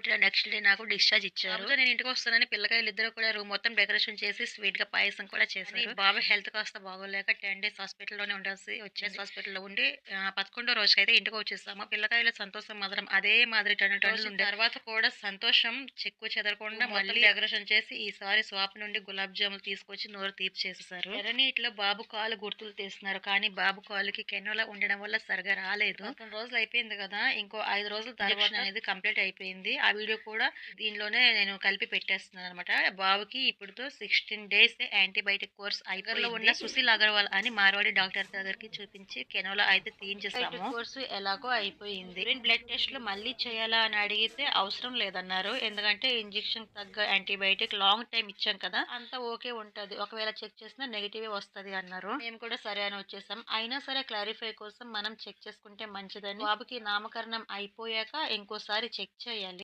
పుట్టిన next day నాకు discharge ఇచ్చారు. కాకపోతే నేను ఇంటికొస్తానని పిల్లకాయలిద్దరూ కూడా రూమ్ మొత్తం డెకరేషన్ చేసి స్వీట్‌గా పాయసం కూడా చేశారు. బాబు హెల్త్ కాస్త బాగోలేక 10 డేస్ హాస్పిటల్‌లోనే ఉండాల్సి వచ్చింది. హాస్పిటల్‌లో ఉండి 11 రోజుకైతే ఇంటికొచ్చేసాము. పిల్లకాయల సంతోషం మాత్రం అదే మాదిరి టన్నులుండే. తర్వాత కూడా సంతోషం చెక్కు చెదరకుండా మళ్ళీ డెకరేషన్ చేసి ఈసారి స్వాప్ నుండి గులాబ్ జాములు తీసుకొచ్చి నోరు తీపిచేసేసారు. ఎర్రనీటిలో బాబు కాలు గుర్తులు తీస్తున్నారు. కానీ బాబు కాలుకి కెనోలా ఉండడం వల్ల సరిగా రాలేదు. 11 రోజులు అయిపోయింది కదా! ఇంకో 5 రోజుల తర్వాత అనేది కంప్లీట్ అయిపోయింది. ఆ వీడియో కూడా దీనిలోనే నేను కలిపి పెట్టేస్తున్నాననమాట. బాబుకి ఇప్పుడుతో 16 డేస్ యాంటీబయాటిక్ కోర్స్ దగ్గరలో ఉన్న సుశీల్ అగర్వాల్ అని మార్వాడి డాక్టర్ దగ్గరికి చూపించి కెనోలా అయితే తీయించేసాము. కోర్సు ఎలాగో అయిపోయింది. బ్లడ్ టెస్ట్‌లు మళ్ళీ చేయాలా అని అడిగితే అవసరం లేదన్నారు. ఎందుకంటే ఇంజెక్షన్ తగ్గ యాంటీబయాటిక్ లాంగ్ టైమ్ ఇచ్చాం కదా! అంతా ఓకే ఉంటది. ఒకవేళ చెక్ చేసినా నెగెటివే వస్తది అన్నారు. మేము కూడా సరే అని వచ్చేసాం. అయినా సరే క్లారిఫై కోసం మనం చెక్ చేసుకుంటే మంచిదని బాబుకి నామకరణం అయిపోయాక ఇంకోసారి చెక్ చేయాలి.